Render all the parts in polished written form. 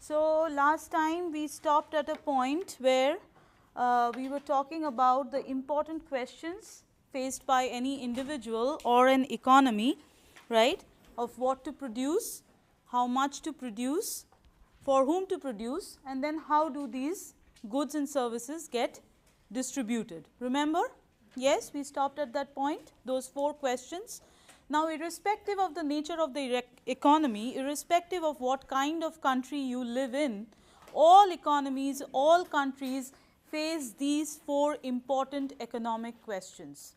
So, last time we stopped at a point where we were talking about the important questions faced by any individual or an economy, right, of what to produce, how much to produce, for whom to produce, and then how do these goods and services get distributed. Remember? Yes, we stopped at that point, those 4 questions. Now, irrespective of the nature of the economy, irrespective of what kind of country you live in, all economies, all countries face these 4 important economic questions.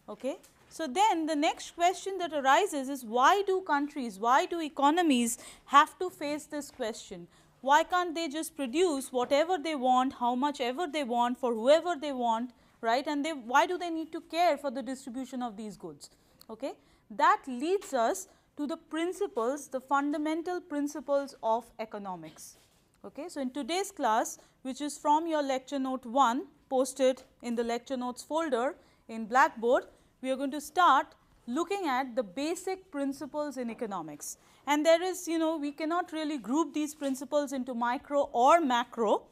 Okay? So, then the next question that arises is, why do countries, why do economies have to face this question? Why can't they just produce whatever they want, how much ever they want, for whoever they want, right? And why do they need to care for the distribution of these goods? Okay? That leads us to the principles, the fundamental principles of economics. Okay? So, in today's class, which is from your lecture note 1 posted in the lecture notes folder in Blackboard, we are going to start looking at the basic principles in economics. And there is, we cannot really group these principles into micro or macro.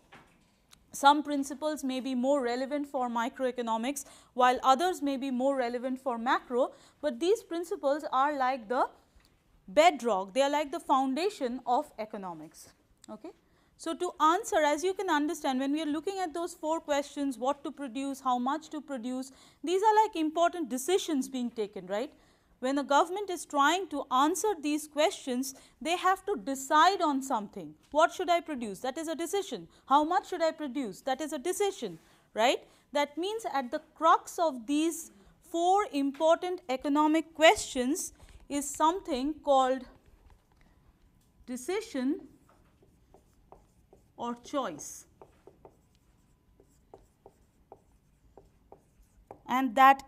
Some principles may be more relevant for microeconomics, while others may be more relevant for macro, but these principles are like the bedrock, they are like the foundation of economics. Okay? So, to answer, as you can understand, when we are looking at those 4 questions, what to produce, how much to produce, these are like important decisions being taken, right? When a government is trying to answer these questions, they have to decide on something. What should I produce? That is a decision. How much should I produce? That is a decision, right? That means at the crux of these 4 important economic questions is something called decision or choice. And that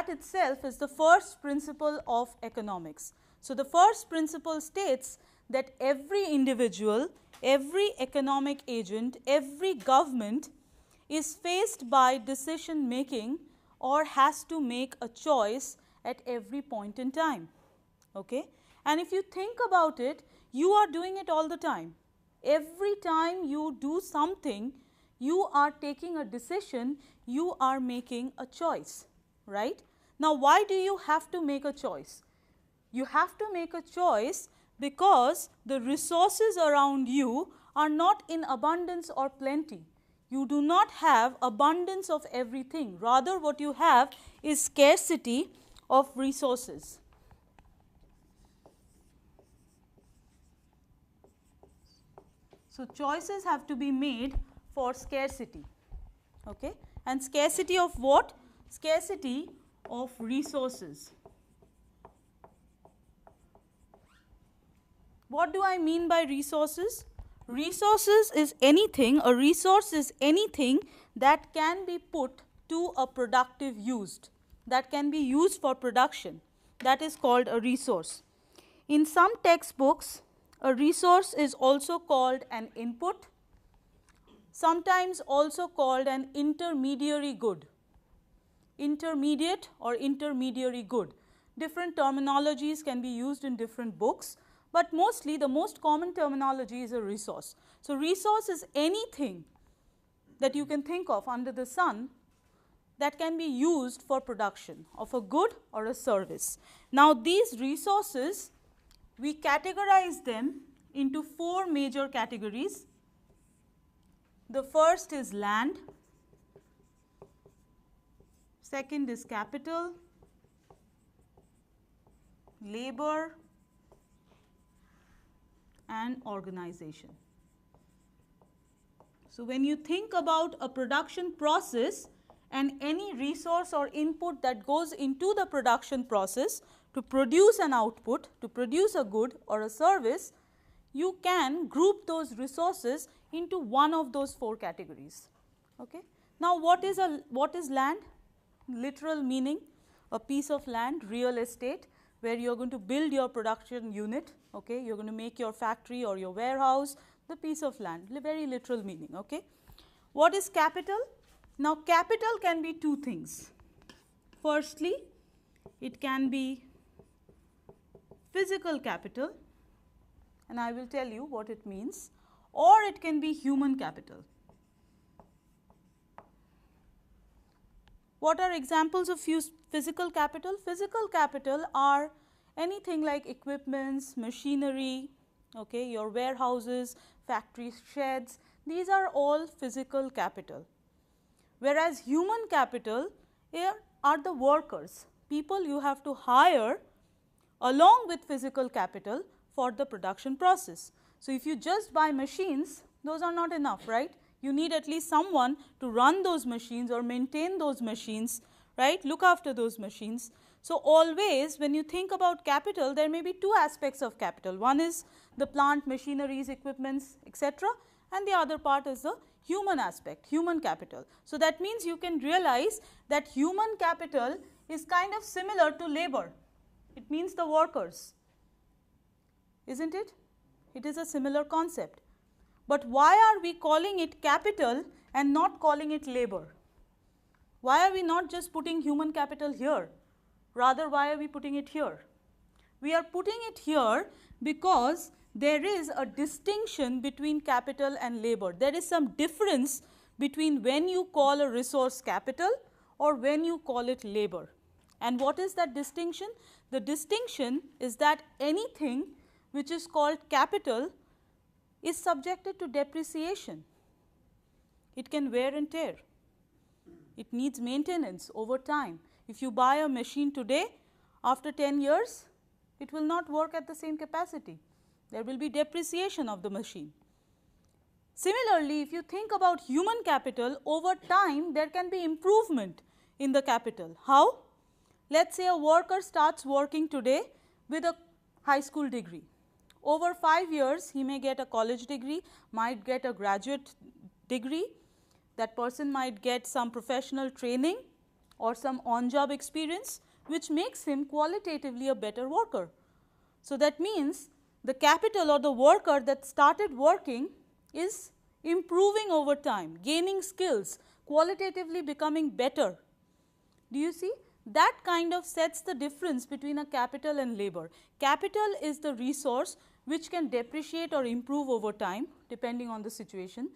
itself is the first principle of economics. So, the first principle states that every individual, every economic agent, every government is faced by decision making or has to make a choice at every point in time. Okay? And if you think about it, you are doing it all the time. Every time you do something, you are taking a decision, you are making a choice, right? Now, why do you have to make a choice? You have to make a choice because the resources around you are not in abundance or plenty. You do not have abundance of everything. Rather, what you have is scarcity of resources. So, choices have to be made for scarcity. Okay? And scarcity of what? Scarcity of resources. What do I mean by resources? Resources is anything, a resource is anything that can be put to a productive use, that can be used for production. That is called a resource. In some textbooks, a resource is also called an input, sometimes also called an intermediary good. Intermediate or intermediary good. Different terminologies can be used in different books, but mostly the most common terminology is a resource. So, resource is anything that you can think of under the sun that can be used for production of a good or a service. Now, these resources, we categorize them into 4 major categories. The first is land, second is capital, labor, and organization. So, when you think about a production process and any resource or input that goes into the production process to produce an output, to produce a good or a service, you can group those resources into one of those 4 categories. Okay? Now, what is land? Literal meaning, a piece of land, real estate, where you are going to build your production unit. Okay? You are going to make your factory or your warehouse, the piece of land, very literal meaning. Okay? What is capital? Now, capital can be 2 things. Firstly, it can be physical capital, and I will tell you what it means, or it can be human capital. What are examples of physical capital? Physical capital are anything like equipments, machinery, okay, your warehouses, factory sheds, these are all physical capital. Whereas human capital here are the workers, people you have to hire along with physical capital for the production process. So, if you just buy machines, those are not enough, right? You need at least someone to run those machines or maintain those machines, right, look after those machines. So, always when you think about capital, there may be two aspects of capital. One is the plant, machineries, equipments, etc., and the other part is the human aspect, human capital. So, that means you can realize that human capital is kind of similar to labor. It means the workers, isn't it? It is a similar concept. But why are we calling it capital and not calling it labor? Why are we not just putting human capital here? Rather, why are we putting it here? We are putting it here because there is a distinction between capital and labor. There is some difference between when you call a resource capital or when you call it labor. And what is that distinction? The distinction is that anything which is called capital is subjected to depreciation. It can wear and tear. It needs maintenance over time. If you buy a machine today, after 10 years, it will not work at the same capacity. There will be depreciation of the machine. Similarly, if you think about human capital, over time there can be improvement in the capital. How? Let us say a worker starts working today with a high school degree. Over 5 years, he may get a college degree, might get a graduate degree. That person might get some professional training or some on-job experience, which makes him qualitatively a better worker. So, that means the capital or the worker that started working is improving over time, gaining skills, qualitatively becoming better. Do you see? That kind of sets the difference between a capital and labor. Capital is the resource which can depreciate or improve over time depending on the situation.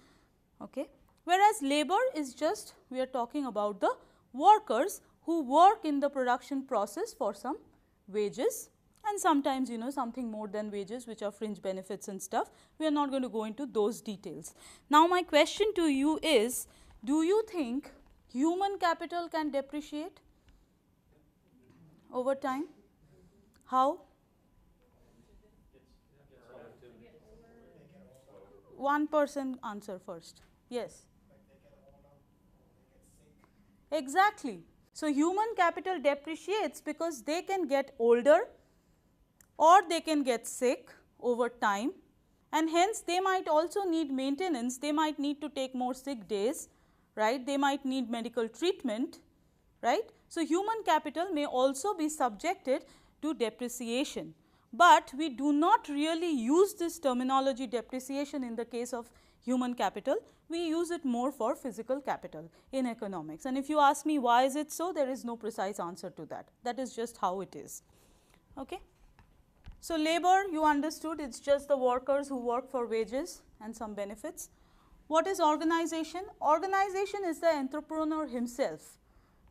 Okay. Whereas labor is just, we are talking about the workers who work in the production process for some wages, and sometimes something more than wages, which are fringe benefits and stuff. We are not going to go into those details. Now, my question to you is, do you think human capital can depreciate over time? How? One person answer first. Yes. Exactly. So, human capital depreciates because they can get older or they can get sick over time, and hence they might also need maintenance, they might need to take more sick days, right, they might need medical treatment, right. So, human capital may also be subjected to depreciation, but we do not really use this terminology depreciation in the case of human capital. We use it more for physical capital in economics, and if you ask me why is it so, there is no precise answer to that. That is just how it is. Okay. So, labor, you understood, it is just the workers who work for wages and some benefits. What is organization? Organization is the entrepreneur himself.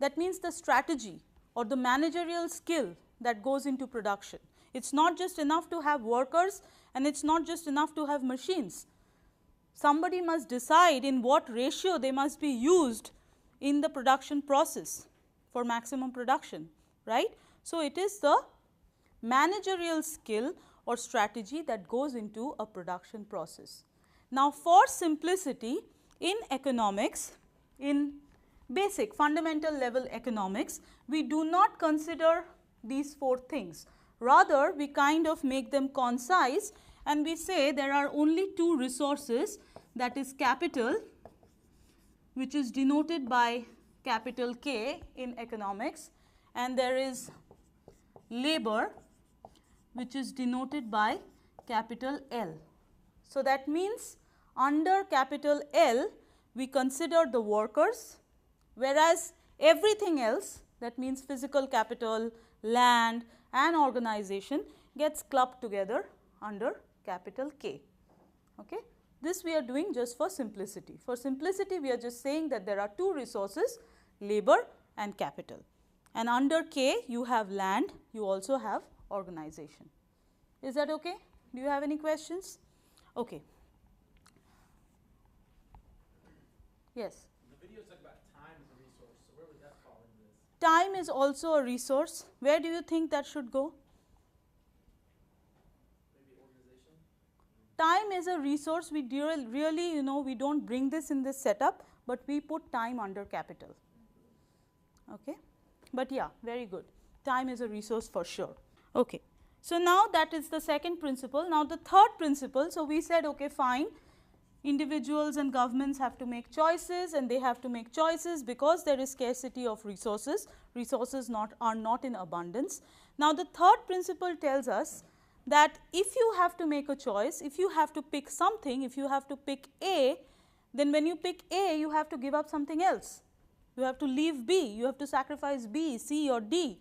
That means the strategy or the managerial skill that goes into production. It is not just enough to have workers, and it is not just enough to have machines. Somebody must decide in what ratio they must be used in the production process for maximum production, right. So, it is the managerial skill or strategy that goes into a production process. Now, for simplicity in economics, in basic fundamental level economics, we do not consider these 4 things. Rather, we kind of make them concise and we say there are only 2 resources, that is capital, which is denoted by capital K in economics, and there is labor, which is denoted by capital L. So, that means under capital L we consider the workers, whereas everything else, that means physical capital, land and organization, gets clubbed together under capital K. Okay. This we are doing just for simplicity. For simplicity, we are just saying that there are two resources, labor and capital. And under K, you have land, you also have organization. Is that okay? Do you have any questions? Okay. Yes. The video talked about time as a resource, so where would that fall into this? Time is also a resource. Where do you think that should go? Maybe organization? Time is a resource. We really, you know, we don't bring this in this setup, but we put time under capital. Okay. But yeah, very good. Time is a resource for sure. Okay. So now that is the second principle. Now the third principle, so we said, okay, fine. Individuals and governments have to make choices, and they have to make choices because there is scarcity of resources. Resources are not in abundance. Now the third principle tells us that if you have to make a choice, if you have to pick something, if you have to pick A, then when you pick A, you have to give up something else. You have to leave B, you have to sacrifice B, C or D,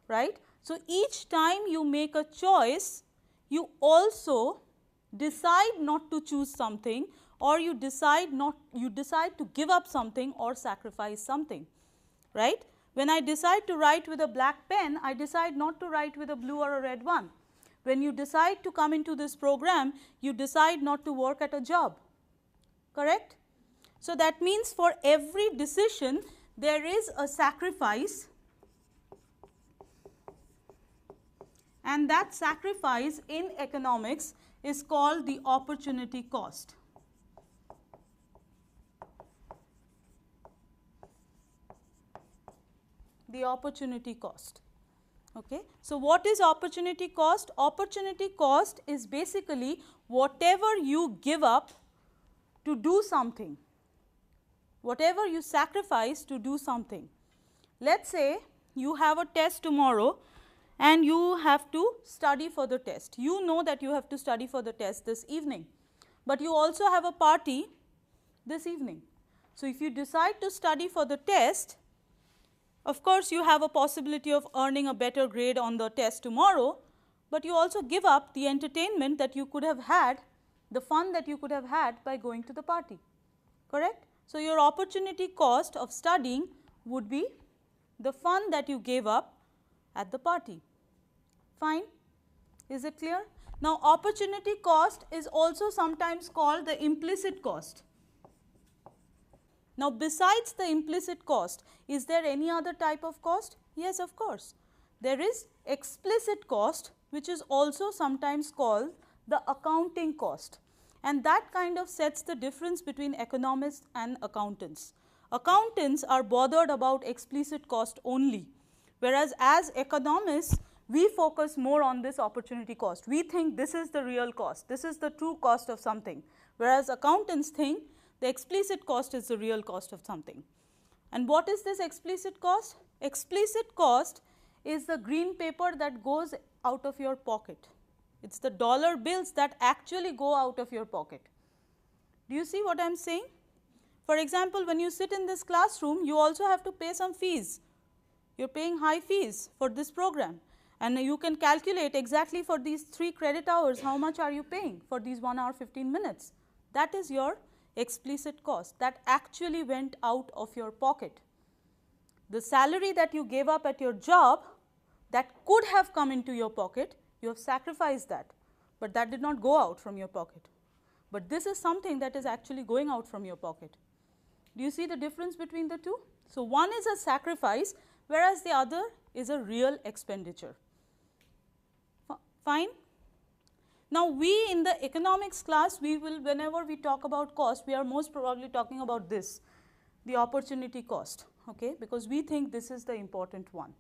right. So each time you make a choice, you also decide not to choose something, or you decide to give up something or sacrifice something, right. When I decide to write with a black pen, I decide not to write with a blue or a red one. When you decide to come into this program, you decide not to work at a job, correct. So that means for every decision, there is a sacrifice, and that sacrifice in economics is called the opportunity cost. The opportunity cost. Okay. So what is opportunity cost? Opportunity cost is basically whatever you give up to do something, whatever you sacrifice to do something. Let's say you have a test tomorrow and you have to study for the test. You know that you have to study for the test this evening, but you also have a party this evening. So if you decide to study for the test, of course you have a possibility of earning a better grade on the test tomorrow, but you also give up the entertainment that you could have had, the fun that you could have had by going to the party, correct? So your opportunity cost of studying would be the fun that you gave up at the party. Fine? Is it clear? Now opportunity cost is also sometimes called the implicit cost. Now besides the implicit cost, is there any other type of cost? Yes, of course. There is explicit cost, which is also sometimes called the accounting cost, and that kind of sets the difference between economists and accountants. Accountants are bothered about explicit cost only, whereas as economists, we focus more on this opportunity cost. We think this is the real cost, this is the true cost of something, whereas accountants think the explicit cost is the real cost of something. And what is this explicit cost? Explicit cost is the green paper that goes out of your pocket. It's the dollar bills that actually go out of your pocket. Do you see what I am saying? For example, when you sit in this classroom, you also have to pay some fees. You are paying high fees for this program, and you can calculate exactly for these 3 credit hours how much are you paying for these 1 hour 15 minutes. That is your explicit cost that actually went out of your pocket. The salary that you gave up at your job that could have come into your pocket, you have sacrificed that, but that did not go out from your pocket. But this is something that is actually going out from your pocket. Do you see the difference between the two? So one is a sacrifice, whereas the other is a real expenditure. Fine? Now we in the economics class, we will, whenever we talk about cost, we are most probably talking about this, the opportunity cost, okay, because we think this is the important one,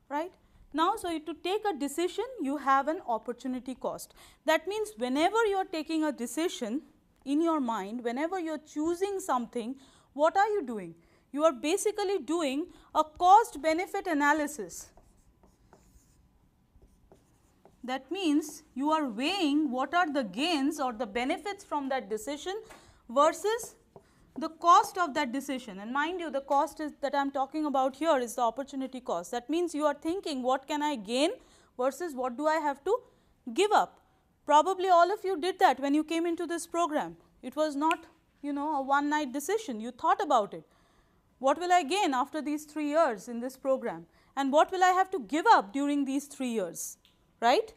right. Now, so to take a decision, you have an opportunity cost. That means whenever you are taking a decision in your mind, whenever you are choosing something, what are you doing? You are basically doing a cost benefit analysis. That means you are weighing what are the gains or the benefits from that decision versus the cost of that decision. And mind you, the cost is that I am talking about here is the opportunity cost. That means you are thinking what can I gain versus what do I have to give up Probably all of you did that when you came into this program. It was not, you know, a one night decision. You thought about it. What will I gain after these 3 years in this program? And what will I have to give up during these 3 years, right?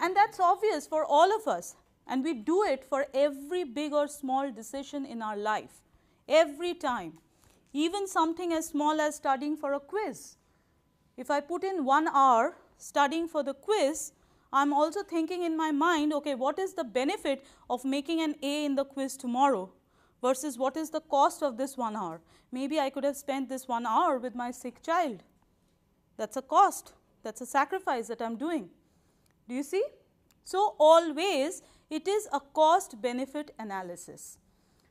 And that's obvious for all of us. And we do it for every big or small decision in our life, every time. Even something as small as studying for a quiz. If I put in 1 hour studying for the quiz, I am also thinking in my mind, okay, what is the benefit of making an A in the quiz tomorrow versus what is the cost of this 1 hour? Maybe I could have spent this 1 hour with my sick child. That's a cost. That's a sacrifice that I am doing. Do you see? So, always it is a cost benefit analysis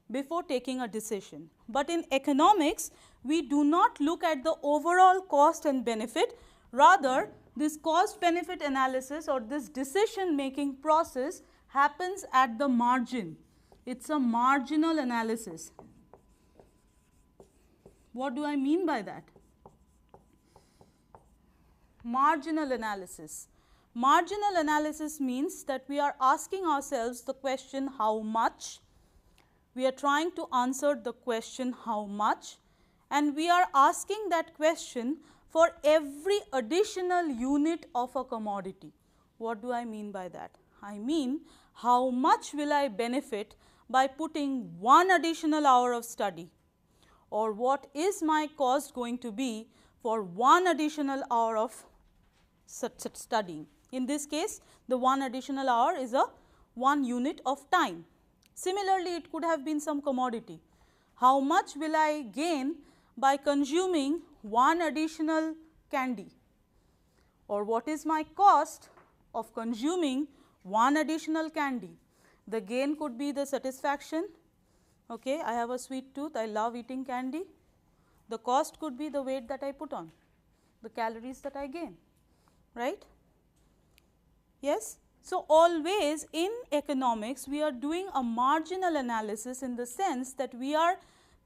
before taking a decision. But in economics, we do not look at the overall cost and benefit. Rather, this cost benefit analysis or this decision making process happens at the margin. It's a marginal analysis. What do I mean by that? Marginal analysis. Marginal analysis means that we are asking ourselves the question how much. We are trying to answer the question how much, and we are asking that question for every additional unit of a commodity. What do I mean by that? I mean, how much will I benefit by putting 1 additional hour of study, or what is my cost going to be for 1 additional hour of studying. In this case, the 1 additional hour is a 1 unit of time. Similarly, it could have been some commodity. How much will I gain by consuming 1 additional candy, or what is my cost of consuming 1 additional candy? The gain could be the satisfaction. Okay, I have a sweet tooth, I love eating candy. The cost could be the weight that I put on, the calories that I gain, right? Yes. So, always in economics we are doing a marginal analysis in the sense that we are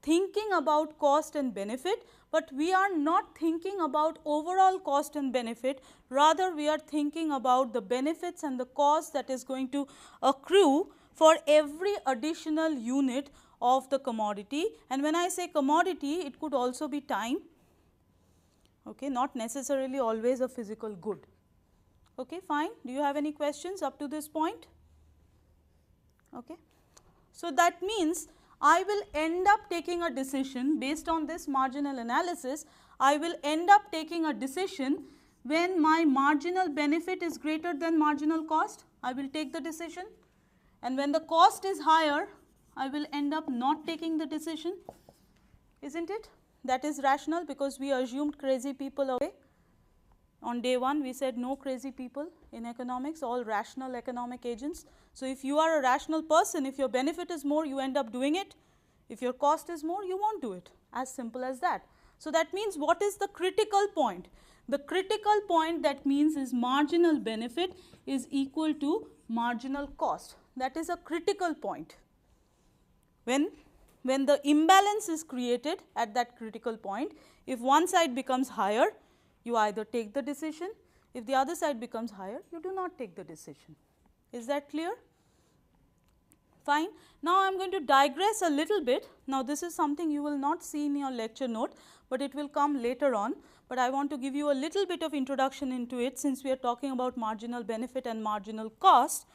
thinking about cost and benefit, but we are not thinking about overall cost and benefit. Rather, we are thinking about the benefits and the cost that is going to accrue for every additional unit of the commodity. And when I say commodity, it could also be time, okay, not necessarily always a physical good. Okay, fine. Do you have any questions up to this point? Okay. So, that means I will end up taking a decision based on this marginal analysis. I will end up taking a decision when my marginal benefit is greater than marginal cost. I will take the decision, and when the cost is higher, I will end up not taking the decision, isn't it? That is rational because we assumed crazy people away. On day 1, we said no crazy people in economics, all rational economic agents. So, if you are a rational person, if your benefit is more, you end up doing it. If your cost is more, you won't do it, as simple as that. So, that means what is the critical point? The critical point that means is marginal benefit is equal to marginal cost. That is a critical point. When the imbalance is created at that critical point, if one side becomes higher, you either take the decision. If the other side becomes higher, you do not take the decision. Is that clear? Fine. Now, I am going to digress a little bit. Now, this is something you will not see in your lecture note, but it will come later on. But I want to give you a little bit of introduction into it since we are talking about marginal benefit and marginal cost.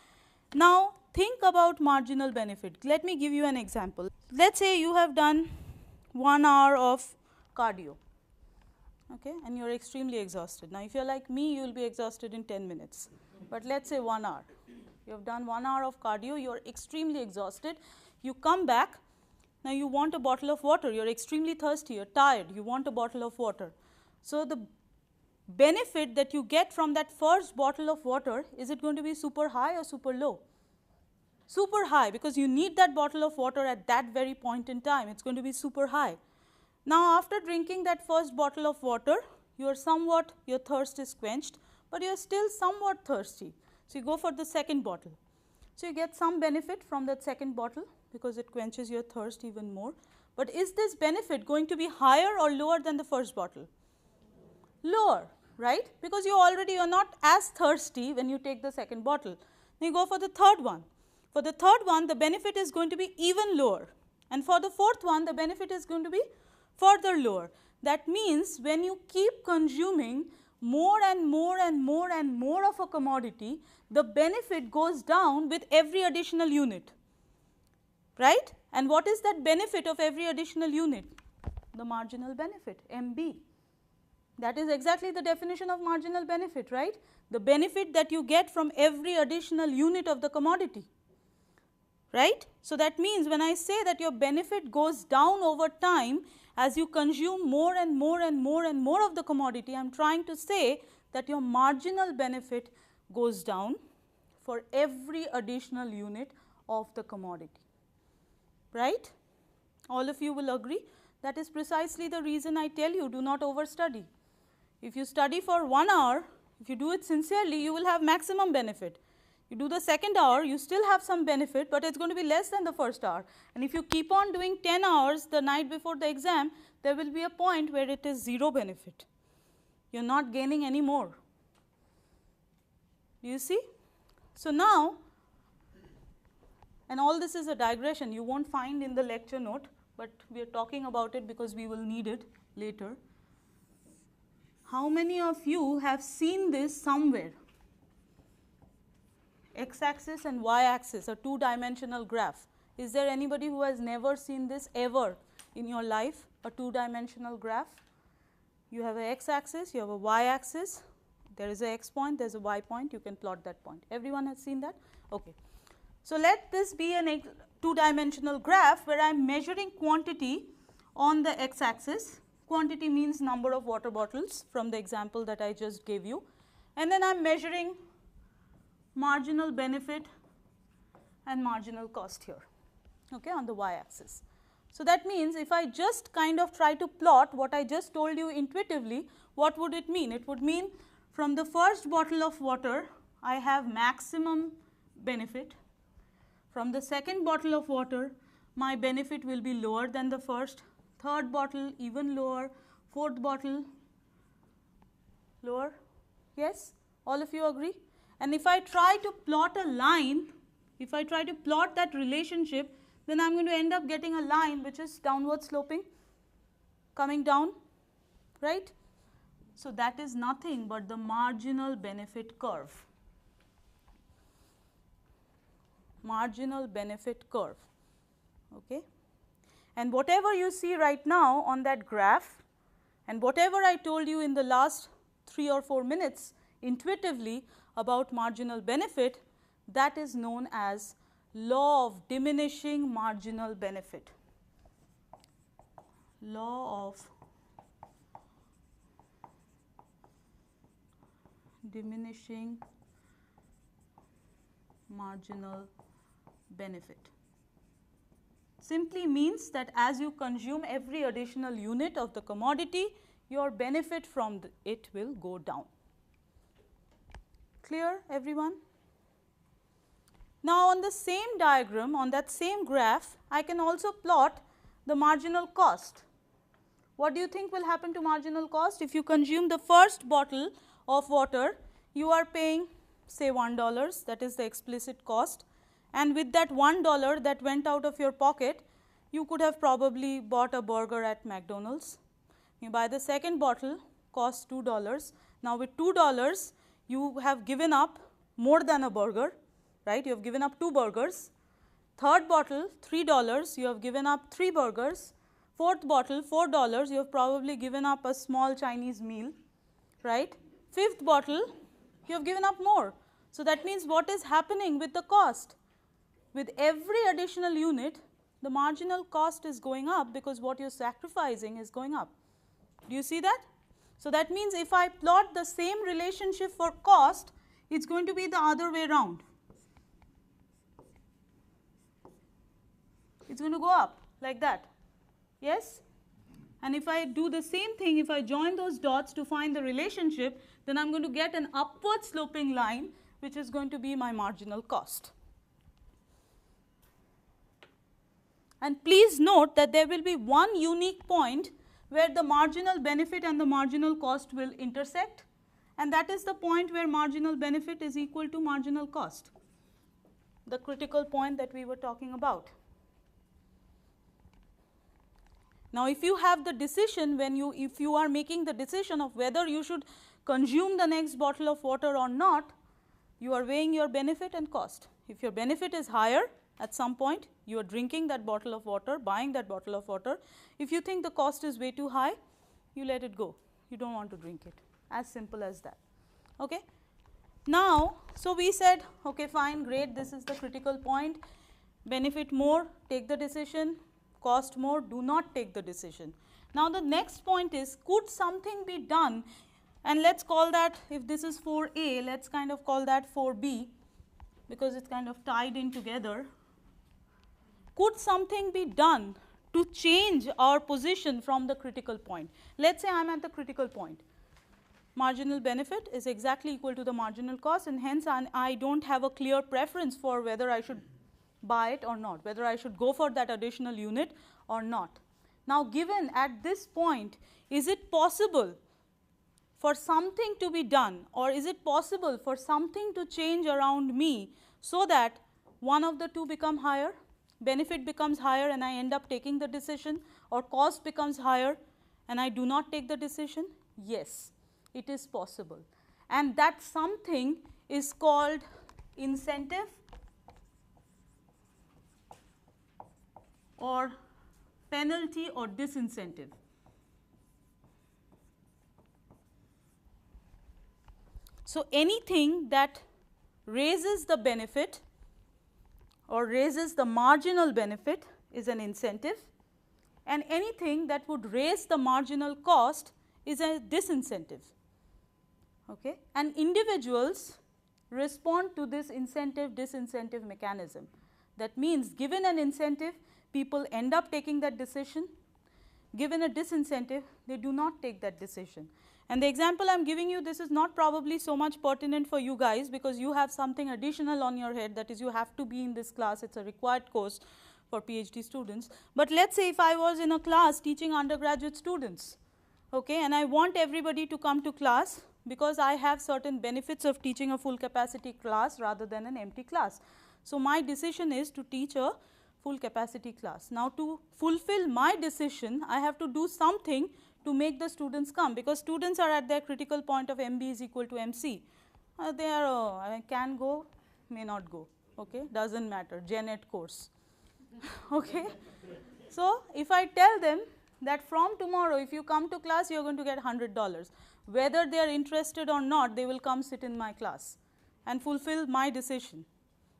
Now, think about marginal benefit. Let me give you an example. Let us say you have done 1 hour of cardio. Okay, and you are extremely exhausted. Now, if you are like me, you will be exhausted in 10 minutes, but let us say 1 hour. You have done 1 hour of cardio, you are extremely exhausted, you come back, now you want a bottle of water, you are extremely thirsty, you are tired, you want a bottle of water. So, the benefit that you get from that first bottle of water, is it going to be super high or super low? Super high, because you need that bottle of water at that very point in time, it is going to be super high. Now, after drinking that first bottle of water, you are somewhat, your thirst is quenched, but you are still somewhat thirsty. So, you go for the second bottle. So, you get some benefit from that second bottle because it quenches your thirst even more. But is this benefit going to be higher or lower than the first bottle? Lower, right? Because you are not as thirsty when you take the second bottle. Then you go for the third one. For the third one, the benefit is going to be even lower. And for the fourth one, the benefit is going to be further lower. That means when you keep consuming more and more and more and more of a commodity, the benefit goes down with every additional unit, right? And what is that benefit of every additional unit? The marginal benefit, MB. That is exactly the definition of marginal benefit, right? The benefit that you get from every additional unit of the commodity, right? So that means when I say that your benefit goes down over time as you consume more and more and more and more of the commodity, I am trying to say that your marginal benefit goes down for every additional unit of the commodity, right? All of you will agree. That is precisely the reason I tell you, do not overstudy. If you study for 1 hour, if you do it sincerely, you will have maximum benefit. You do the second hour, you still have some benefit, but it's going to be less than the first hour. And if you keep on doing 10 hours the night before the exam, there will be a point where it is 0 benefit. You're not gaining any more. Do you see? So now, and all this is a digression, you won't find in the lecture note, but we are talking about it because we will need it later. How many of you have seen this somewhere? X-axis and y-axis, a two-dimensional graph. Is there anybody who has never seen this ever in your life, a two-dimensional graph? You have an x-axis, you have a y-axis, there is a x point, there is a y point, you can plot that point. Everyone has seen that? Okay. So let this be a two-dimensional graph where I am measuring quantity on the x-axis. Quantity means number of water bottles from the example that I just gave you. And then I am measuring marginal benefit and marginal cost here, okay, on the y-axis. So that means if I just kind of try to plot what I just told you intuitively, what would it mean? It would mean from the first bottle of water, I have maximum benefit. From the second bottle of water, my benefit will be lower than the first. Third bottle, even lower. Fourth bottle, lower. Yes? All of you agree? And if I try to plot a line, if I try to plot that relationship, then I am going to end up getting a line which is downward sloping, coming down, right? So that is nothing but the marginal benefit curve. Marginal benefit curve, okay? And whatever you see right now on that graph, and whatever I told you in the last 3 or 4 minutes intuitively about marginal benefit, that is known as law of diminishing marginal benefit. Law of diminishing marginal benefit. Simply means that as you consume every additional unit of the commodity, your benefit from it will go down. Clear, everyone? Now, on the same diagram, on that same graph, I can also plot the marginal cost. What do you think will happen to marginal cost? If you consume the first bottle of water, you are paying say $1, that is the explicit cost, and with that $1 that went out of your pocket, you could have probably bought a burger at McDonald's. You buy the second bottle, costs $2. Now, with $2, you have given up more than a burger, right? You have given up 2 burgers. Third bottle, $3, you have given up 3 burgers. Fourth bottle, $4, you have probably given up a small Chinese meal, right? Fifth bottle, you have given up more. So that means what is happening with the cost? With every additional unit, the marginal cost is going up because what you are sacrificing is going up. Do you see that? So that means if I plot the same relationship for cost, it's going to be the other way around. It's going to go up like that. Yes? And if I do the same thing, if I join those dots to find the relationship, then I'm going to get an upward sloping line, which is going to be my marginal cost. And please note that there will be one unique point where the marginal benefit and the marginal cost will intersect, and that is the point where marginal benefit is equal to marginal cost. the critical point that we were talking about. Now, if you have the decision if you are making the decision of whether you should consume the next bottle of water or not, you are weighing your benefit and cost. If your benefit is higher at some point, you are drinking that bottle of water, buying that bottle of water. If you think the cost is way too high, you let it go. You don't want to drink it. As simple as that. Okay? Now, so we said, okay, fine, great, this is the critical point. Benefit more, take the decision. Cost more, do not take the decision. Now, the next point is, could something be done? And let's call that, if this is 4A, let's kind of call that 4B, because it's kind of tied in together. Could something be done to change our position from the critical point? Let's say I'm at the critical point. Marginal benefit is exactly equal to the marginal cost, and hence I don't have a clear preference for whether I should buy it or not, whether I should go for that additional unit or not. Now, given at this point, is it possible for something to be done, or is it possible for something to change around me so that one of the two become higher, benefit becomes higher and I end up taking the decision, or cost becomes higher and I do not take the decision? Yes, it is possible. And that something is called incentive or penalty or disincentive. So, anything that raises the benefit or raises the marginal benefit is an incentive, and anything that would raise the marginal cost is a disincentive. Okay? And individuals respond to this incentive disincentive mechanism. That means, given an incentive, people end up taking that decision. Given a disincentive, they do not take that decision. And the example I am giving you, this is not probably so much pertinent for you guys, because you have something additional on your head, that is, you have to be in this class. It's a required course for PhD students. But let's say if I was in a class teaching undergraduate students, okay, and I want everybody to come to class because I have certain benefits of teaching a full capacity class rather than an empty class. So, my decision is to teach a full capacity class. Now, to fulfill my decision, I have to do something to make the students come, because students are at their critical point of MB is equal to MC. They are can go, may not go, okay, doesn't matter, Gen Ed course. Okay. So, if I tell them that from tomorrow if you come to class you are going to get $100, whether they are interested or not, they will come sit in my class and fulfill my decision.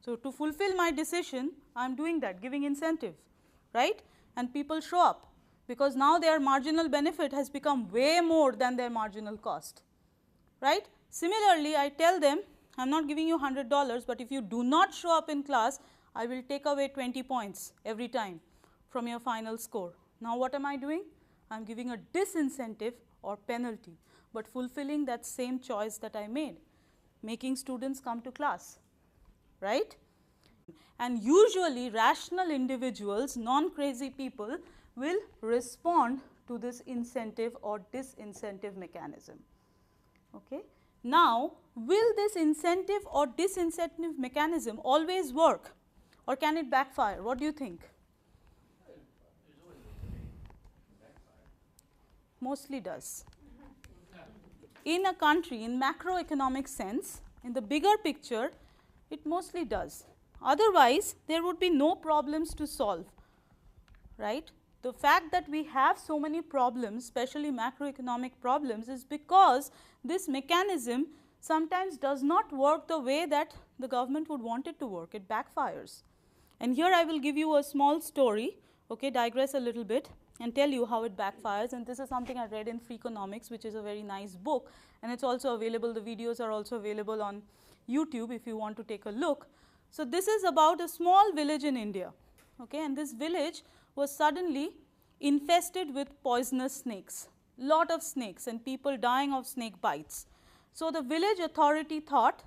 So, to fulfill my decision, I am doing that, giving incentive, right, and people show up, because now their marginal benefit has become way more than their marginal cost, right. Similarly, I tell them I am not giving you $100, but if you do not show up in class, I will take away 20 points every time from your final score. Now, what am I doing? I am giving a disincentive or penalty, but fulfilling that same choice that I made, making students come to class, right. And usually rational individuals, non-crazy people, will respond to this incentive or disincentive mechanism. Okay. Now, will this incentive or disincentive mechanism always work, or can it backfire? What do you think? Mostly does. In a country, in macroeconomic sense, in the bigger picture, it mostly does. Otherwise, there would be no problems to solve, right. The fact that we have so many problems, especially macroeconomic problems, is because this mechanism sometimes does not work the way that the government would want it to work. It backfires. And here I will give you a small story, okay, digress a little bit and tell you how it backfires. And this is something I read in Freakonomics, which is a very nice book, and it's also available, the videos are also available on YouTube if you want to take a look. So, this is about a small village in India, okay, and this village was suddenly infested with poisonous snakes, lot of snakes and people dying of snake bites. So, the village authority thought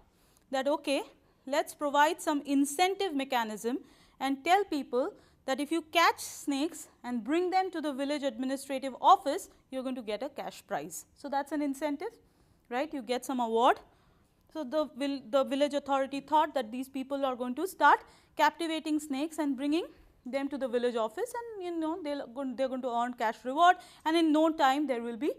that, okay, let us provide some incentive mechanism and tell people that if you catch snakes and bring them to the village administrative office, you are going to get a cash prize. So, that is an incentive, right, you get some award. So the village authority thought that these people are going to start captivating snakes and bringing them to the village office, and they're going to earn cash reward, and in no time there will be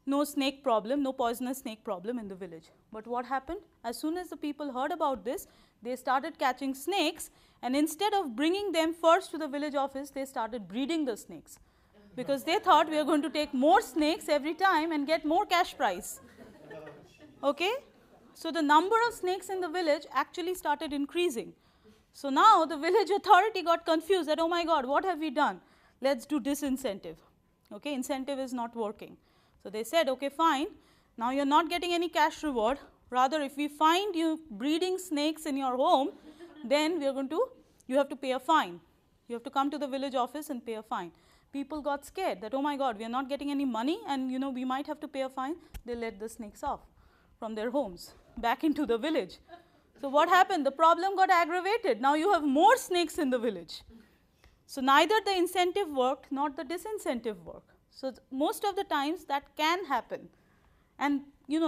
no snake problem, no poisonous snake problem in the village. But what happened? As soon as the people heard about this, they started catching snakes, and instead of bringing them first to the village office, they started breeding the snakes, because they thought we are going to take more snakes every time and get more cash prize. Okay? So the number of snakes in the village actually started increasing. So now the village authority got confused that, oh my God, what have we done? Let's do disincentive. Okay, incentive is not working. So they said, okay, fine, now you're not getting any cash reward. Rather, if we find you breeding snakes in your home, then you have to pay a fine. You have to come to the village office and pay a fine. People got scared that, oh my God, we are not getting any money, and we might have to pay a fine. They let the snakes off from their homes back into the village. So what happened? The problem got aggravated. Now you have more snakes in the village. So neither the incentive worked nor the disincentive worked. So most of the times that can happen. And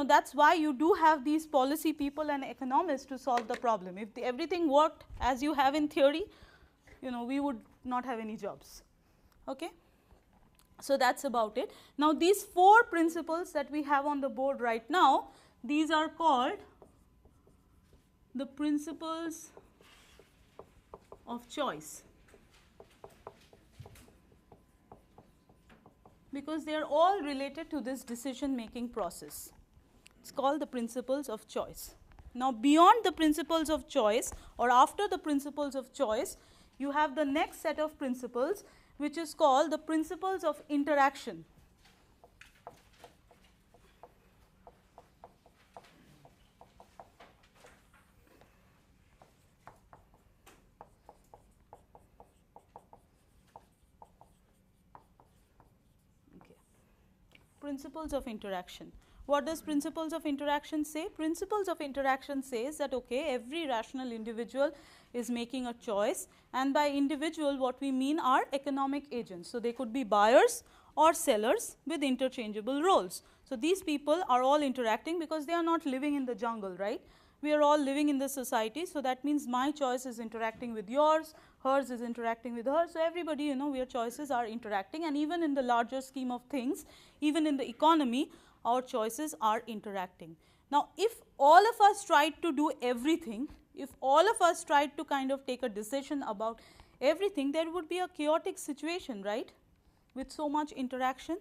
that's why you do have these policy people and economists to solve the problem. If everything worked as you have in theory, we would not have any jobs. Okay? So that's about it. Now these 4 principles that we have on the board right now, these are called the principles of choice, because they are all related to this decision making process. It's called the principles of choice. Now beyond the principles of choice, or after the principles of choice, you have the next set of principles, which is called the principles of interaction. Principles of interaction. What does principles of interaction say? Principles of interaction says that, okay, every rational individual is making a choice, and by individual what we mean are economic agents. So they could be buyers or sellers with interchangeable roles. So these people are all interacting because they are not living in the jungle, right? We are all living in the society, so that means my choice is interacting with yours, hers is interacting with hers. So everybody, your choices are interacting, and even in the larger scheme of things, even in the economy, our choices are interacting. Now, if all of us tried to do everything, if all of us tried to kind of take a decision about everything, there would be a chaotic situation, right? With so much interaction.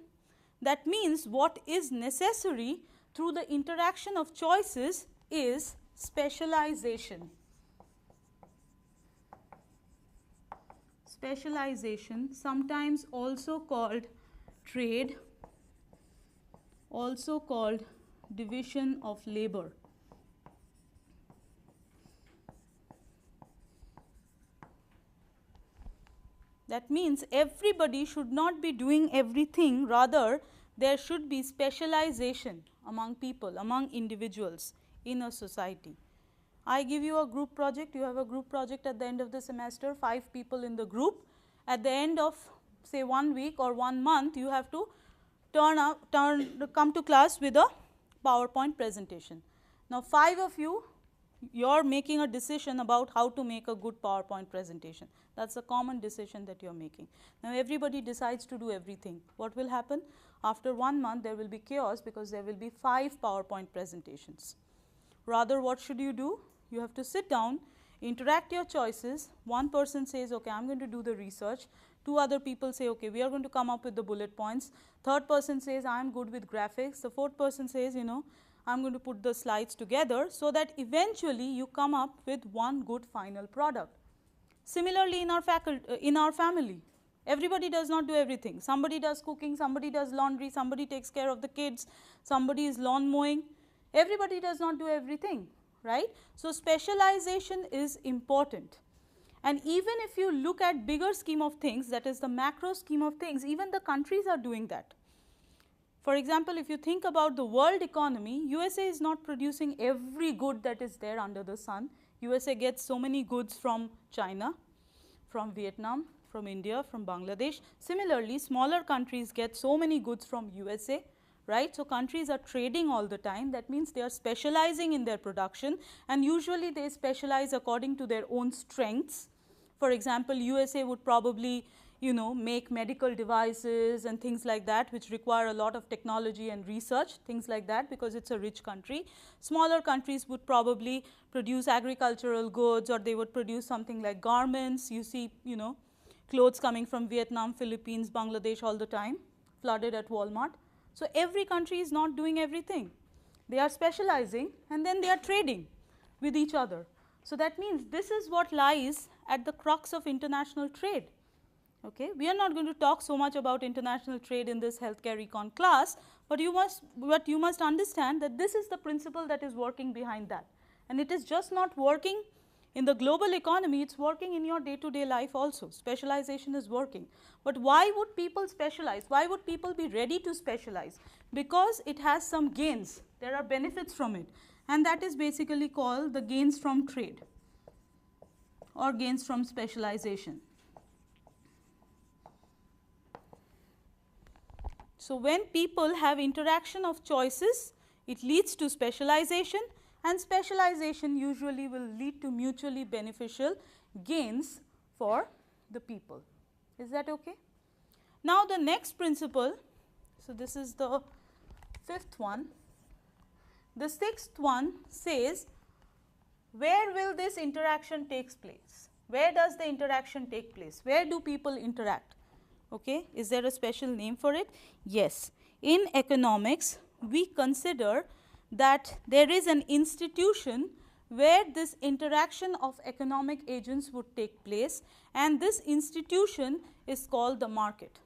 That means what is necessary through the interaction of choices is specialization. Specialization, sometimes also called trade, also called division of labor. That means everybody should not be doing everything, rather there should be specialization among people, among individuals in a society. I give you a group project, you have a group project at the end of the semester, 5 people in the group. At the end of say 1 week or 1 month, you have to come to class with a PowerPoint presentation. Now 5 of you, you're making a decision about how to make a good PowerPoint presentation. That's a common decision that you're making. Now everybody decides to do everything. What will happen? After 1 month, there will be chaos because there will be 5 PowerPoint presentations. Rather, what should you do? You have to sit down, interact your choices. One person says, okay, I'm going to do the research. 2 other people say, okay, we are going to come up with the bullet points. 3rd person says, I'm good with graphics. The 4th person says, I'm going to put the slides together, so that eventually you come up with one good final product. Similarly, in our family, everybody does not do everything. Somebody does cooking, somebody does laundry, somebody takes care of the kids, somebody is lawn mowing. Everybody does not do everything, right? So specialization is important. And even if you look at bigger scheme of things, that is the macro scheme of things, even the countries are doing that. For example, if you think about the world economy, USA is not producing every good that is there under the sun. USA gets so many goods from China, from Vietnam, from India, from Bangladesh. Similarly, smaller countries get so many goods from USA, right? So countries are trading all the time. That means they are specializing in their production, and usually they specialize according to their own strengths. For example, USA would probably, make medical devices and things like that, which require a lot of technology and research, things like that, because it's a rich country. Smaller countries would probably produce agricultural goods, or they would produce something like garments. You see, clothes coming from Vietnam, Philippines, Bangladesh all the time, flooded at Walmart. So every country is not doing everything. They are specializing, and then they are trading with each other. So that means this is what lies at the crux of international trade. Okay? We are not going to talk so much about international trade in this healthcare econ class, but you must understand that this is the principle that is working behind that. And it is just not working in the global economy, it's working in your day-to-day life also. Specialization is working. But why would people specialize? Why would people be ready to specialize? Because it has some gains. There are benefits from it. And that is basically called the gains from trade or gains from specialization. So when people have interaction of choices, it leads to specialization, and specialization usually will lead to mutually beneficial gains for the people. Is that okay? Now the next principle, so this is the fifth one. The sixth one says, where will this interaction take place? Where does the interaction take place? Where do people interact? Okay, is there a special name for it? Yes. In economics, we consider that there is an institution where this interaction of economic agents would take place, and this institution is called the market.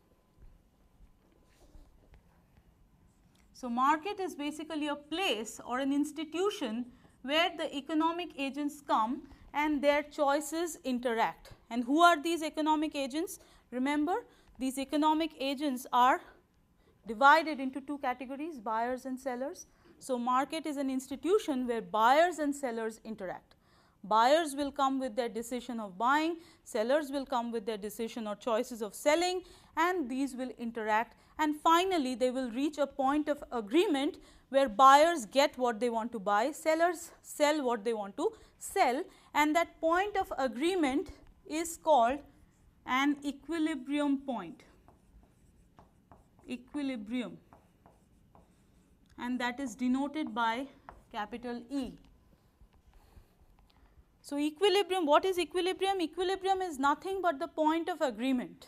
So market is basically a place or an institution where the economic agents come and their choices interact. And who are these economic agents? Remember, these economic agents are divided into two categories, buyers and sellers. So market is an institution where buyers and sellers interact. Buyers will come with their decision of buying, sellers will come with their decision or choices of selling, and these will interact, and finally they will reach a point of agreement where buyers get what they want to buy, sellers sell what they want to sell, and that point of agreement is called an equilibrium point. Equilibrium. And that is denoted by capital E. So equilibrium, what is equilibrium? Equilibrium is nothing but the point of agreement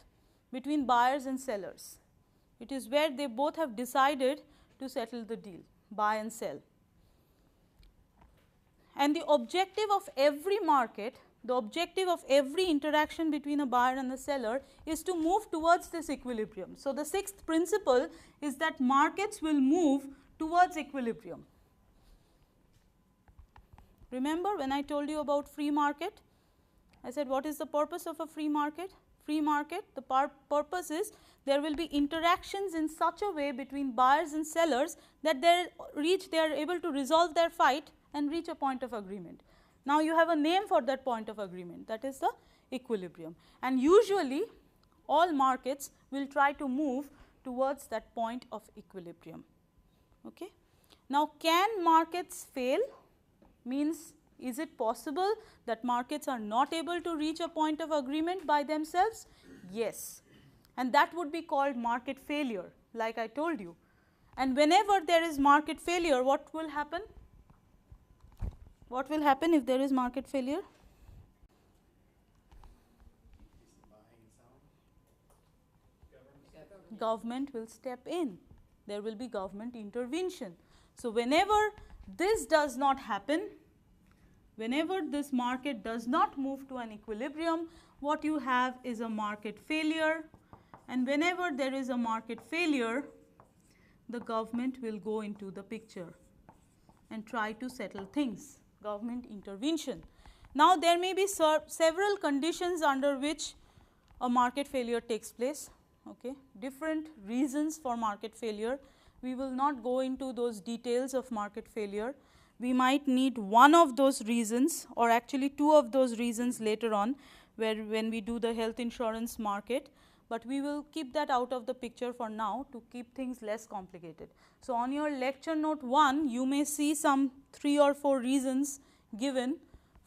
between buyers and sellers. It is where they both have decided to settle the deal, buy and sell. And the objective of every market, the objective of every interaction between a buyer and a seller is to move towards this equilibrium. So the sixth principle is that markets will move towards equilibrium. Remember when I told you about free market? I said, what is the purpose of a free market? Free market, the purpose is there will be interactions in such a way between buyers and sellers that they are able to resolve their fight and reach a point of agreement. Now you have a name for that point of agreement, that is the equilibrium. And usually all markets will try to move towards that point of equilibrium. Okay. Now can markets fail? Means, is it possible that markets are not able to reach a point of agreement by themselves? Yes. And that would be called market failure, like I told you. And whenever there is market failure, what will happen? What will happen if there is market failure? Government will step in. There will be government intervention. So whenever this does not happen, whenever this market does not move to an equilibrium, what you have is a market failure, and whenever there is a market failure, the government will go into the picture and try to settle things, government intervention. Now there may be several conditions under which a market failure takes place, okay, different reasons for market failure. We will not go into those details of market failure. We might need one of those reasons, or actually two of those reasons later on, when we do the health insurance market. but we will keep that out of the picture for now to keep things less complicated. So, on your lecture note 1, you may see some 3 or 4 reasons given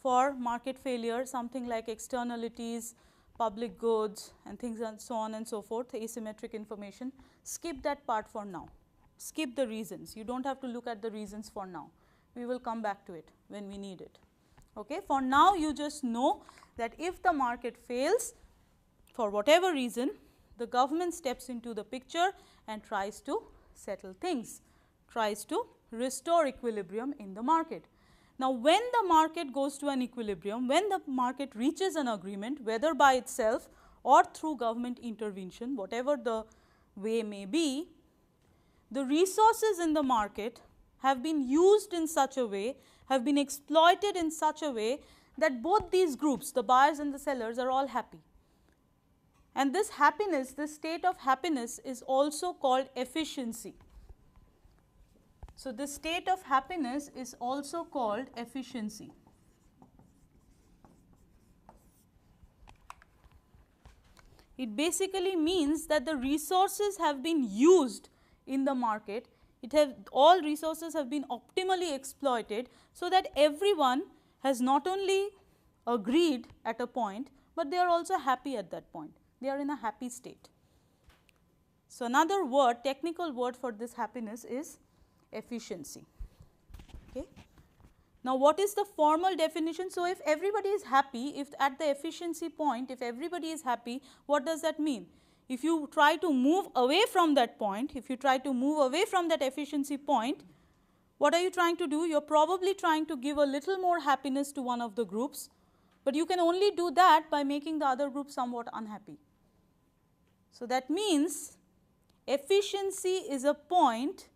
for market failure, something like externalities, public goods and things and so on and so forth, asymmetric information. Skip that part for now. Skip the reasons. You do not have to look at the reasons for now. We will come back to it when we need it. Okay. For now, you just know that if the market fails for whatever reason, the government steps into the picture and tries to settle things, tries to restore equilibrium in the market. Now, when the market goes to an equilibrium, when the market reaches an agreement, whether by itself or through government intervention, whatever the way may be, the resources in the market have been used in such a way, have been exploited in such a way that both these groups, the buyers and the sellers, are all happy. And this happiness, this state of happiness is also called efficiency. So, this state of happiness is also called efficiency. It basically means that the resources have been used in the market, all resources have been optimally exploited, so that everyone has not only agreed at a point, but they are also happy at that point. They are in a happy state. So, another word, technical word for this happiness is efficiency. Okay. Now, what is the formal definition? So, if everybody is happy, if at the efficiency point, if everybody is happy, what does that mean? If you try to move away from that point, if you try to move away from that efficiency point, what are you trying to do? You are probably trying to give a little more happiness to one of the groups, but you can only do that by making the other group somewhat unhappy. So, that means efficiency is a point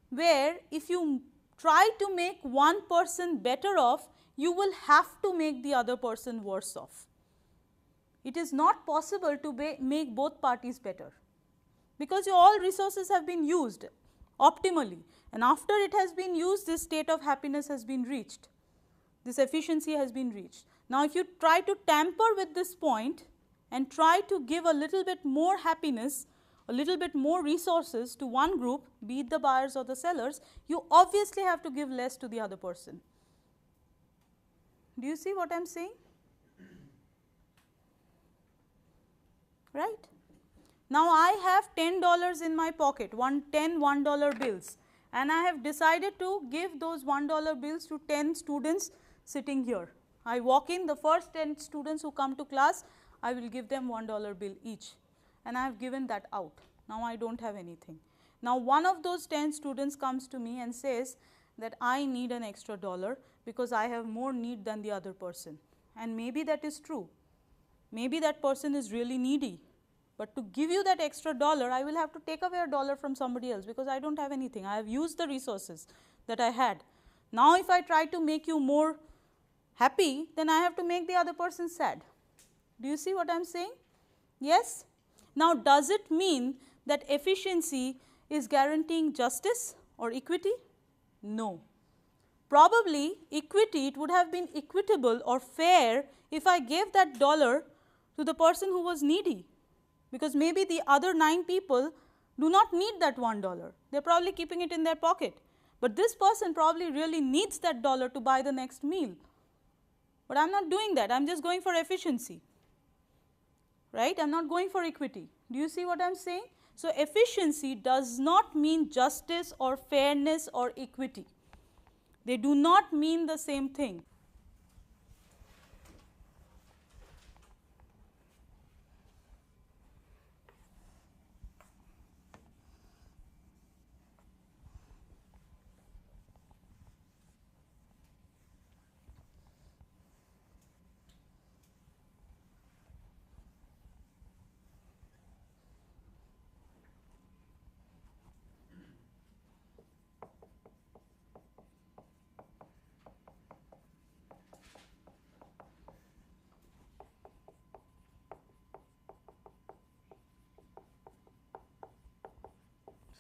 where if you try to make one person better off, you will have to make the other person worse off. It is not possible to make both parties better, because all resources have been used optimally, and after it has been used, this state of happiness has been reached, this efficiency has been reached. Now, if you try to tamper with this point and try to give a little bit more happiness, a little bit more resources to one group, be it the buyers or the sellers, you obviously have to give less to the other person. Do you see what I am saying? Right? Now, I have $10 in my pocket, 10 $1 bills, and I have decided to give those $1 bills to 10 students sitting here. I walk in, the first 10 students who come to class, I will give them $1 bill each, and I have given that out. Now, I do not have anything. Now, one of those 10 students comes to me and says that I need an extra dollar because I have more need than the other person, and maybe that is true. Maybe that person is really needy, but to give you that extra dollar, I will have to take away a dollar from somebody else, because I do not have anything. I have used the resources that I had. Now, if I try to make you more happy, then I have to make the other person sad. Do you see what I am saying? Yes? Now, does it mean that efficiency is guaranteeing justice or equity? No. Probably equity, it would have been equitable or fair if I gave that dollar to the person who was needy, because maybe the other 9 people do not need that $1. They are probably keeping it in their pocket, but this person probably really needs that dollar to buy the next meal. But I am not doing that, I am just going for efficiency, right? I am not going for equity. Do you see what I am saying? So, efficiency does not mean justice or fairness or equity. They do not mean the same thing.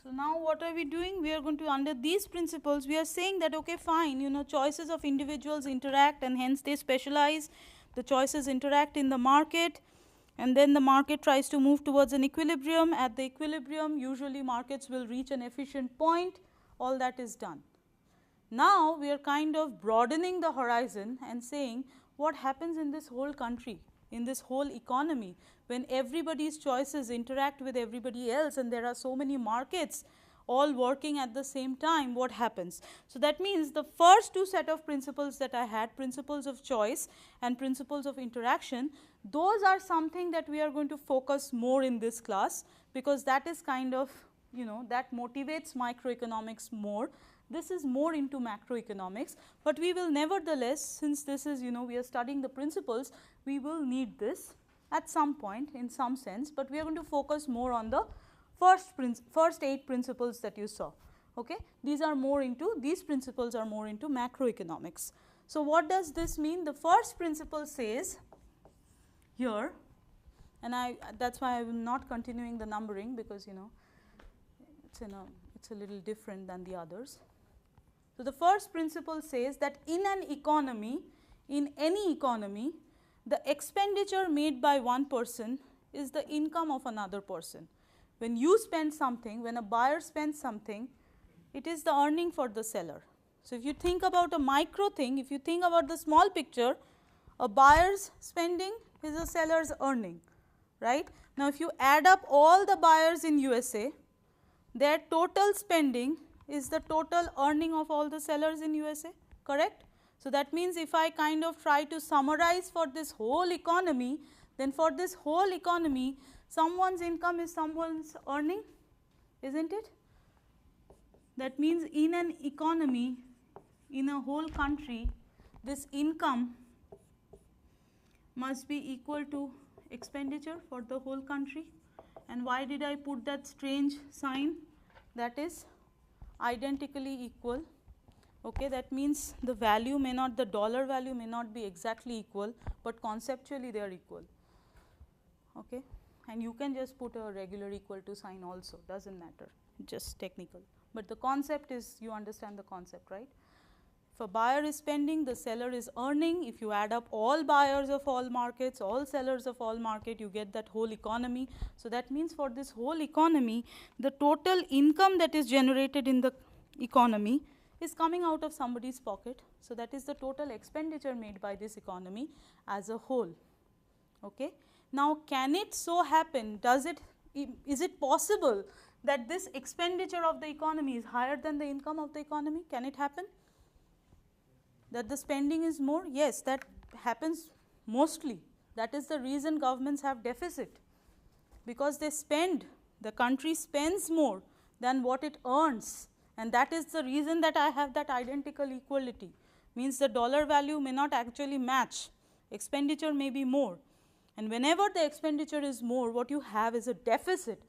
So, now what are we doing? We are going to, under these principles, we are saying that okay fine, choices of individuals interact and hence they specialize, the choices interact in the market. and then the market tries to move towards an equilibrium. At the equilibrium, usually markets will reach an efficient point, all that is done. Now, we are kind of broadening the horizon and saying what happens in this whole country, in this whole economy, when everybody's choices interact with everybody else and there are so many markets all working at the same time, what happens? So, that means the first two set of principles that I had, principles of choice and principles of interaction, those are something that we are going to focus more in this class, because that is kind of, that motivates microeconomics more. This is more into macroeconomics, but we will nevertheless, since this is, we are studying the principles, we will need this at some point in some sense, but we are going to focus more on the first 8 principles that you saw. Okay? These principles are more into macroeconomics. So, what does this mean? The first principle says here, and that's why I am not continuing the numbering, because it's a little different than the others. So, the first principle says that in an economy, in any economy, the expenditure made by one person is the income of another person. When you spend something, when a buyer spends something, it is the earning for the seller. So, if you think about a micro thing, if you think about the small picture, a buyer's spending is a seller's earning, right? Now, if you add up all the buyers in USA, their total spending is the total earning of all the sellers in USA, correct? So, that means if I kind of try to summarize for this whole economy, then for this whole economy, someone's income is someone's earning, isn't it? That means in an economy, in a whole country, this income must be equal to expenditure for the whole country. And why did I put that strange sign? That is identically equal. Okay, that means the value may not, the dollar value may not be exactly equal, but conceptually they are equal. Okay, and you can just put a regular equal to sign also, doesn't matter, just technical. But the concept is, you understand the concept, right? If a buyer is spending, the seller is earning. If you add up all buyers of all markets, all sellers of all market, you get that whole economy. So, that means for this whole economy, the total income that is generated in the economy is coming out of somebody's pocket. So, that is the total expenditure made by this economy as a whole. Okay. Now, can it so happen, is it possible that this expenditure of the economy is higher than the income of the economy? Can it happen? That the spending is more? Yes, that happens mostly. That is the reason governments have deficit, because they spend, the country spends more than what it earns, and that is the reason that I have that identical equality. Means the dollar value may not actually match, expenditure may be more, and whenever the expenditure is more, what you have is a deficit,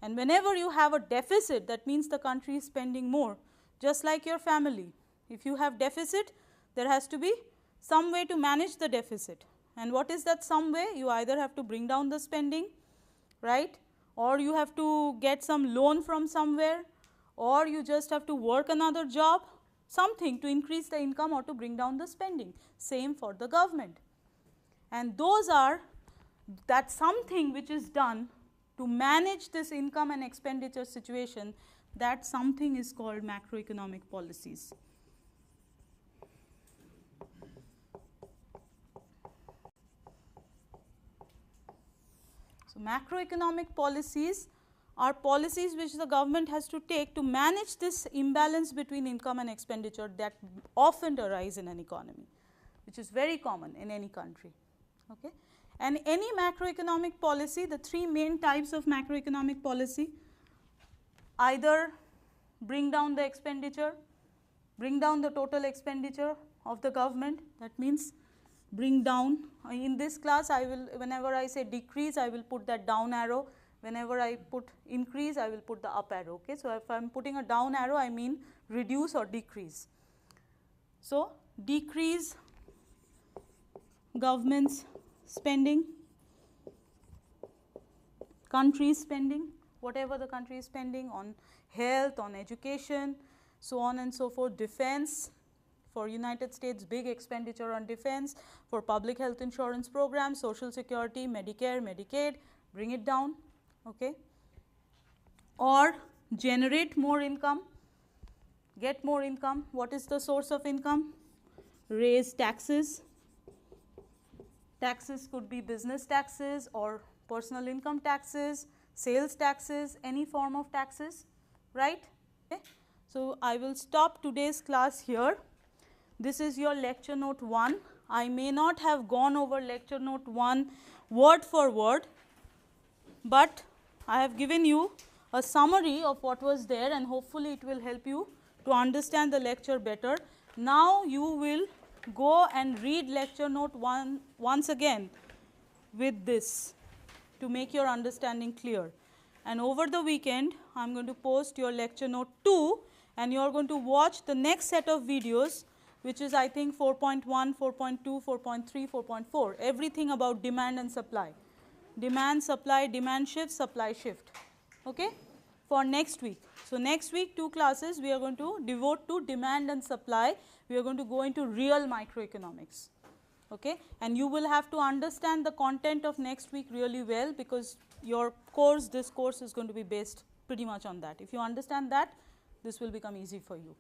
and whenever you have a deficit, that means the country is spending more. Just like your family, if you have deficit, there has to be some way to manage the deficit. And what is that some way? You either have to bring down the spending, right, or you have to get some loan from somewhere, or you just have to work another job, something to increase the income or to bring down the spending. Same for the government. And those are, that's something which is done to manage this income and expenditure situation, that something is called macroeconomic policies. So, macroeconomic policies are policies which the government has to take to manage this imbalance between income and expenditure that often arise in an economy, which is very common in any country. Okay? And any macroeconomic policy, the 3 main types of macroeconomic policy, either bring down the expenditure, bring down the total expenditure of the government, that means bring down. In this class, I will, whenever I say decrease, I will put that down arrow. Whenever I put increase, I will put the up arrow. Okay? So, if I am putting a down arrow, I mean reduce or decrease. So, decrease government's spending, country spending, whatever the country is spending on health, on education, so on and so forth, defense, for United States big expenditure on defense, for public health insurance programs, social security, Medicare, Medicaid, bring it down, okay. Or generate more income, get more income. What is the source of income? Raise taxes. Taxes could be business taxes or personal income taxes, sales taxes, any form of taxes, right? Okay. So, I will stop today's class here. This is your lecture note 1. I may not have gone over lecture note 1 word for word, but I have given you a summary of what was there, and hopefully it will help you to understand the lecture better. Now, you will go and read lecture note 1 once again with this to make your understanding clear. And over the weekend, I am going to post your lecture note 2, and you are going to watch the next set of videos, which is I think 4.1, 4.2, 4.3, 4.4, everything about demand and supply. Demand, supply, demand shift, supply shift, okay, for next week. So, next week 2 classes we are going to devote to demand and supply. We are going to go into real microeconomics, okay, and you will have to understand the content of next week really well, because your course, this course is going to be based pretty much on that. If you understand that, this will become easy for you.